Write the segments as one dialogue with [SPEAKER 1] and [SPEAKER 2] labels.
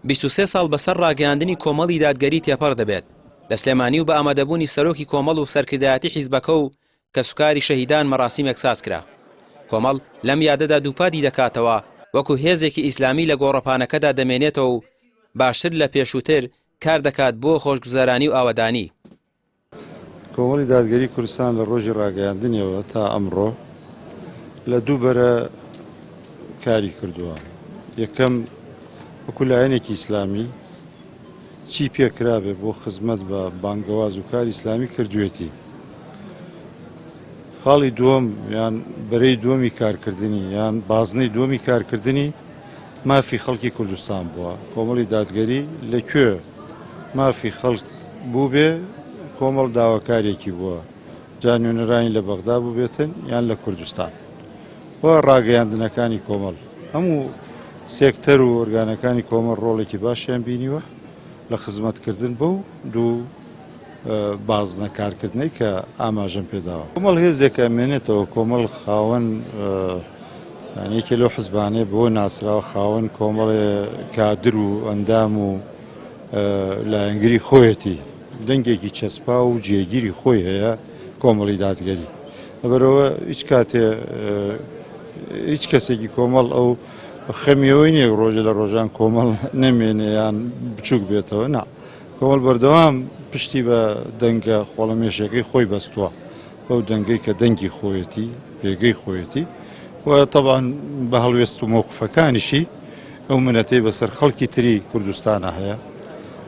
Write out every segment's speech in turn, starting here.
[SPEAKER 1] 23 ساڵ بەسەر ڕاگەیاندنی کۆمەڵی دادگەری تێپەڕ دەبێت لە سلێمانی و بە ئامادەبوونی سەرۆکی کۆمەڵ و سەرکردایەتی حیزبەکە و کە سوکاری شەهیدان مەراسیمێک ساز کرا. کۆمەڵ لەم یادەدا دووپادی دەکاتەوە وەکو هێزێکی ئیسلامی لە گۆڕەپانەکەدا دەمێنێتەوە و باشتر لە پێشووتر کار دەکات بۆ خۆشگوزارانی و ئاوەدانی.
[SPEAKER 2] کۆمەڵی دادگەری کوردستان لە ڕۆژی ڕاگەیاندنیەوە تا ئەمڕۆ لە دوو بەرە کاری کردووە. یەکەم وەکو لایەنێکی ئیسلامی چی پێکرابێ بۆ خزمەت بە بانگەواز و کار ئیسلامی کردوێتی. خاڵی دووەم یان بەرەی دووەمی کارکردنی یان بازنەی دووەمی کارکردنی مافی خەڵکی کوردستان بووە. کۆمەڵی دادگەری لەکوێ مافی خەڵک بوو بێ کۆمەڵ داواکارێکی بووە، جا نوێنەرانی لە بەغدا بوو بێتن یان لە کوردستان. وە ڕاگەیاندنەکانی کۆمەڵ هەموو سێکتەر و ئۆرگانەکانی کۆمەڵ ڕۆڵێکی باشیان بینیوە لە خزمەتکردن بەو دوو بازنە کارکردنەی کە ئاماژەم پێداوە. کۆمەڵ هێزێکە ئەمێنێتەوە کۆمەڵ خاوەن یەکێ لەو حیزبانەیە بۆ ناسراوە خاوەن کۆمەڵێ کادر و ئەندام و لایەنگری خۆیەتی دەنگێکی چەسپا و جێگیری خۆی هەیە کۆمەڵی دادگەری. لەبەرەوە هیچ کاتێ هیچ کەسێکی کۆمەڵ ئەو خەمیەوەی نییە ڕۆژە لە ڕۆژان کۆمەڵ نەمێنێ یان بچووک بێتەوە. نا کۆمەڵ بەردەوام پشتی بە دەنگە خۆڵەمێشەکەی خۆی بەستووە بەو دەنگەی کە دەنگی خۆیەتی پێگەی خۆیەتی و تەبان بە هەڵوێست و مۆقفەکانیشی ئەو منەتەی بەسەر خەڵکی تری کوردستانە هەیە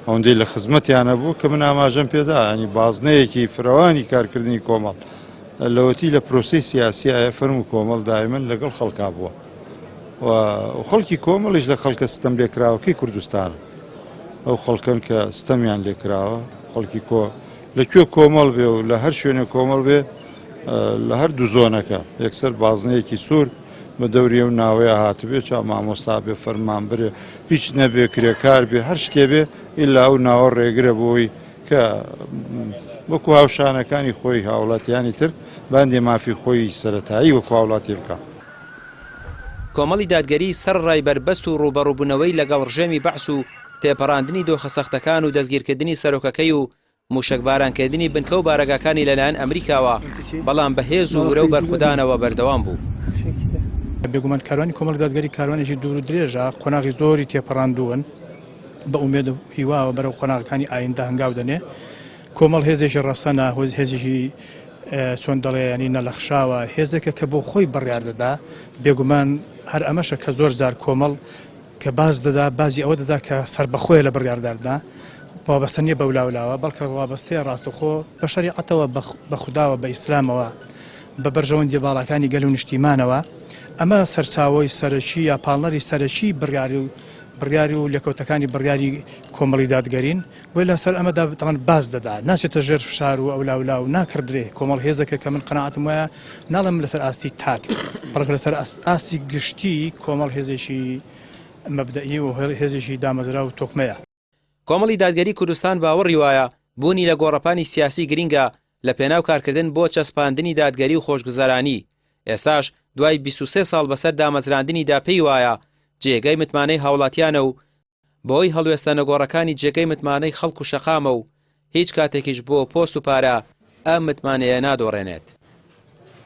[SPEAKER 2] ئەوەندەی لە خزمەتیانە بوو کە من ئاماژەم پێدا ینی بازنەیەکی فراوانی کارکردنی کۆمەڵ لەوەتی لە پرۆسی سیاسی ئایفەرم و کۆمەڵ دایمەن لەگەڵ خەڵکا بووە و خەڵکی کۆمەڵیش لە خەڵکە ستەم لێکراوەکەی کوردستانە. ئەو خەڵکن کە ستەمیان لێکراوە خەڵکی کۆ لەکوێ کۆمەڵ بێ و لە هەر شوێنە کۆمەڵ بێ لە هەر دوو زۆنەکە یەکسەر بازنەیەکی سوور بە دەوریە و ناوەیە هاتبێ چا مامۆستا بێ فەرمان برێ هیچ نەبێ کرێکار بێ هەر شتێ بێ ئیلا و ناوە ڕێگرە بۆی کە وەکو هاوشانەکانی خۆی هاوڵاتیانی تر باندێ مافی خۆی سەرەتایی وەکو هاوڵاتی بکە.
[SPEAKER 1] کۆمەڵی دادگەری سەر ڕای بربەست و ڕوبەڕووبوونەوەی لەگەڵ ڕژێمی بەعس و تێپەڕاندنی دۆخە سەختەکان و دەستگیرکردنی سەرۆکەکەی و موشکبارانکردنی بنکە و بارەگاکانی لەلایەن ئەمریکاوە بەڵام بەهێز و ورە و بەرخودانەوە بەردەوام بوو.
[SPEAKER 3] بێگومان کاروانی کۆمەڵ دادگەری کاروانێکی دوور و درێژە قۆناغی زۆری تێپەڕاندوون بە ئومێد و هیواوە بەرەو قۆناغەکانی ئایندە هەنگاو دەنێ. کۆمەڵ هێزێکی ڕەسەنە هێزێکی چۆن دەڵێ ینی نەلەخشاوە هێزێکە کە بۆ خۆی بڕیار دەدا. بێگومان هەر ئەمەشە کە زۆر جار کۆمەڵ کە باز دەدا بازی ئەوە دەدا کە سەربەخۆیە لە بڕیارداردا وابەستە نیە بە ولاولاوە بەڵکە وابەستەیە ڕاستەخۆ بە شەریعەتەوە بە خوداوە بە ئیسلامەوە بە بەرژەوەندی باڵەکانی گەل و نیشتیمانەوە. ئەمە سەرچاوەی سەرەکی یا پاڵنەری سەرەکی بڕیاری و لێکەوتەکانی بڕیاری کۆمەڵی دادگەرین وی لەسەر ئەمەدا تەمان باز دەدا ناچێتە ژێر فشار و ئەولاولا و ناکردرێ. کۆمەڵ هێزەکە کە من قەناعەتم وایە ناڵم لەسەر ئاستی تاک بەڵکە لەسەر ئاستی گشتی کۆمەڵ هێزێکی مەبدەئی و هێزێکی دامەزرا و تۆکمەیە.
[SPEAKER 1] کۆمەڵی دادگەری کوردستان باوەڕی وایە بوونی لە گۆڕەپانی سیاسی گرینگە لە پێناو کارکردن بۆ چەسپاندنی دادگەری و خۆشگوزارانی. ئێستاش دوای 23 ساڵ بەسەر دامەزراندنیدا پێی وایە جێگەی متمانەی هاوڵاتیانە و بۆی هەڵوێستە نەگۆڕەکانی جێگەی متمانەی خەڵک و شەقامە و هیچ کاتێکیش بۆ پۆست و پارە ئەم متمانەیە نادۆڕێنێت.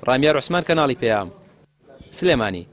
[SPEAKER 1] ڕامیار عوسمان کەناڵی پێیام سلێمانی.